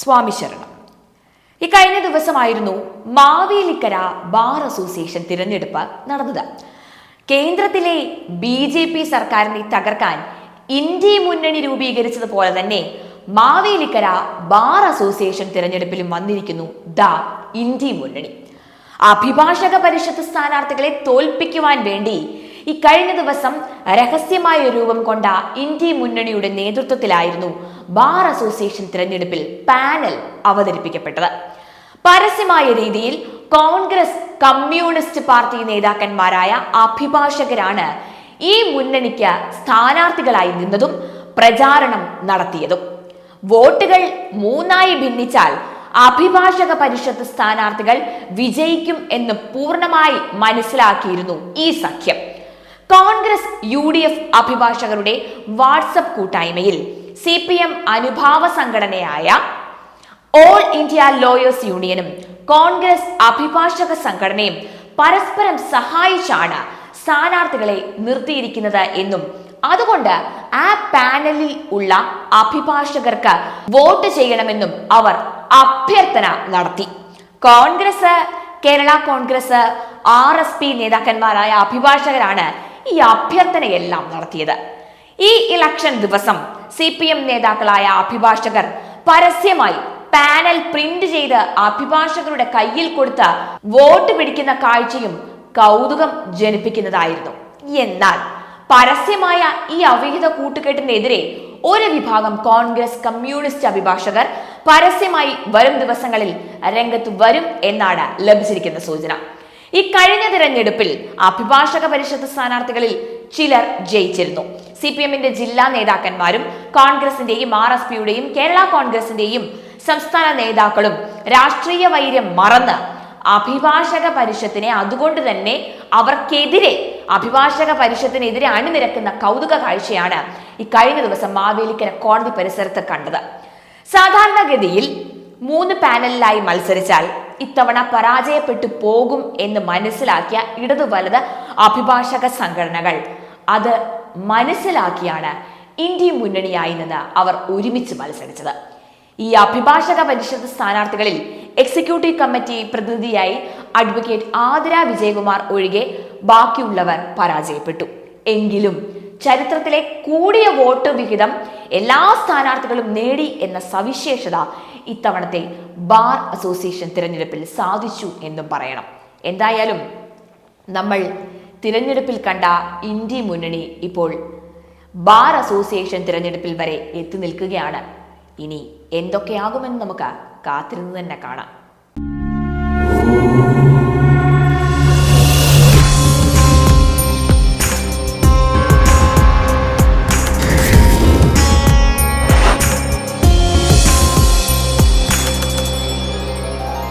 സ്വാമി ശരണം. ഇക്കഴിഞ്ഞ ദിവസമായിരുന്നു മാവേലിക്കര ബാർ അസോസിയേഷൻ തിരഞ്ഞെടുപ്പ് നടന്നത്. കേന്ദ്രത്തിലെ BJP സർക്കാരിനെ തകർക്കാൻ ഇന്ത്യ മുന്നണി രൂപീകരിച്ചതുപോലെ തന്നെ മാവേലിക്കര ബാർ അസോസിയേഷൻ തിരഞ്ഞെടുപ്പിലും വന്നിരിക്കുന്നു ഇന്ത്യ മുന്നണി. അഭിഭാഷക പരിഷത്ത് സ്ഥാനാർത്ഥികളെ തോൽപ്പിക്കുവാൻ വേണ്ടി ഇക്കഴിഞ്ഞ ദിവസം രഹസ്യമായ രൂപം കൊണ്ട ഇന്ത്യ മുന്നണിയുടെ നേതൃത്വത്തിലായിരുന്നു ബാർ അസോസിയേഷൻ തിരഞ്ഞെടുപ്പിൽ പാനൽ അവതരിപ്പിക്കപ്പെട്ടത്. പരസ്യമായ രീതിയിൽ കോൺഗ്രസ്, കമ്മ്യൂണിസ്റ്റ് പാർട്ടി നേതാക്കന്മാരായ അഭിഭാഷകരാണ് ഈ മുന്നണിക്ക് സ്ഥാനാർത്ഥികളായി നിന്നതും പ്രചാരണം നടത്തിയതും. വോട്ടുകൾ മൂന്നായി ഭിന്നിച്ചാൽ അഭിഭാഷക പരിഷത്ത് സ്ഥാനാർത്ഥികൾ വിജയിക്കും എന്ന് പൂർണ്ണമായി മനസ്സിലാക്കിയിരുന്നു ഈ സഖ്യം. കോൺഗ്രസ് UDF അഭിഭാഷകരുടെ വാട്സപ്പ് കൂട്ടായ്മയിൽ CPM അനുഭാവ സംഘടനയായ ഓൾ ഇന്ത്യ ലോയേഴ്സ് യൂണിയനും കോൺഗ്രസ് അഭിഭാഷക സംഘടനയും പരസ്പരം സഹായിച്ചാണ് സ്ഥാനാർത്ഥികളെ നിർത്തിയിരിക്കുന്നത് എന്നും അതുകൊണ്ട് ആ പാനലിൽ ഉള്ള അഭിഭാഷകർക്ക് വോട്ട് ചെയ്യണമെന്നും അവർ അഭ്യർത്ഥന നടത്തി. കോൺഗ്രസ്, കേരള കോൺഗ്രസ്, RSP നേതാക്കന്മാരായ അഭിഭാഷകരാണ് ഈ അഭ്യർത്ഥനയെല്ലാം നടത്തിയത്. ഈ ഇലക്ഷൻ ദിവസം CPM നേതാക്കളായ അഭിഭാഷകർ പരസ്യമായി പാനൽ പ്രിന്റ് ചെയ്ത് അഭിഭാഷകരുടെ കയ്യിൽ കൊടുത്ത് വോട്ട് പിടിക്കുന്ന കാഴ്ചയും കൗതുകം ജനിപ്പിക്കുന്നതായിരുന്നു. എന്നാൽ പരസ്യമായ ഈ അവിഹിത കൂട്ടുകെട്ടിനെതിരെ ഒരു വിഭാഗം കോൺഗ്രസ്, കമ്മ്യൂണിസ്റ്റ് അഭിഭാഷകർ പരസ്യമായി വരും ദിവസങ്ങളിൽ രംഗത്ത് വരും എന്നാണ് ലഭിച്ചിരിക്കുന്ന സൂചന. ഈ കഴിഞ്ഞ തിരഞ്ഞെടുപ്പിൽ അഭിഭാഷക പരിഷത്ത് സ്ഥാനാർത്ഥികളിൽ ചിലർ ജയിച്ചിരുന്നു. CPMന്റെ ജില്ലാ നേതാക്കന്മാരും കോൺഗ്രസിന്റെയും RSPയുടെയും കേരള കോൺഗ്രസിന്റെയും സംസ്ഥാന നേതാക്കളും രാഷ്ട്രീയ വൈര്യം മറന്ന് അഭിഭാഷക പരിഷത്തിനെ, അതുകൊണ്ട് തന്നെ അവർക്കെതിരെ അഭിഭാഷക പരിഷത്തിനെതിരെ അണിനിരക്കുന്ന കൗതുക കാഴ്ചയാണ് ഈ കഴിഞ്ഞ ദിവസം മാവേലിക്കര കോടതി പരിസരത്ത് കണ്ടത്. സാധാരണഗതിയിൽ 3 പാനലിലായി മത്സരിച്ചാൽ ഇത്തവണ പരാജയപ്പെട്ടു പോകും എന്ന് മനസ്സിലാക്കിയ ഇടതു വലത് അഭിഭാഷക സംഘടനകൾ അത് മനസ്സിലാക്കിയാണ് ഇന്ത്യ മുന്നണിയായി നിന്ന് അവർ ഒരുമിച്ച് മത്സരിച്ചത്. ഈ അഭിഭാഷക പരിഷത്ത് സ്ഥാനാർത്ഥികളിൽ എക്സിക്യൂട്ടീവ് കമ്മിറ്റി പ്രതിനിധിയായി അഡ്വക്കേറ്റ് ആതിര വിജയകുമാർ ഒഴികെ ബാക്കിയുള്ളവർ പരാജയപ്പെട്ടു. എങ്കിലും ചരിത്രത്തിലെ കൂടിയ വോട്ട് വിഹിതം എല്ലാ സ്ഥാനാർത്ഥികളും നേടി എന്ന സവിശേഷത ഇത്തവണത്തെ ബാർ അസോസിയേഷൻ തിരഞ്ഞെടുപ്പിൽ സാധിച്ചു എന്നും പറയണം. എന്തായാലും നമ്മൾ തിരഞ്ഞെടുപ്പിൽ കണ്ട ഇന്ത്യ മുന്നണി ഇപ്പോൾ ബാർ അസോസിയേഷൻ തിരഞ്ഞെടുപ്പിൽ വരെ എത്തി നിൽക്കുകയാണ്. ഇനി എന്തൊക്കെയാകുമെന്ന് നമുക്ക് കാത്തിരുന്ന് തന്നെ കാണാം.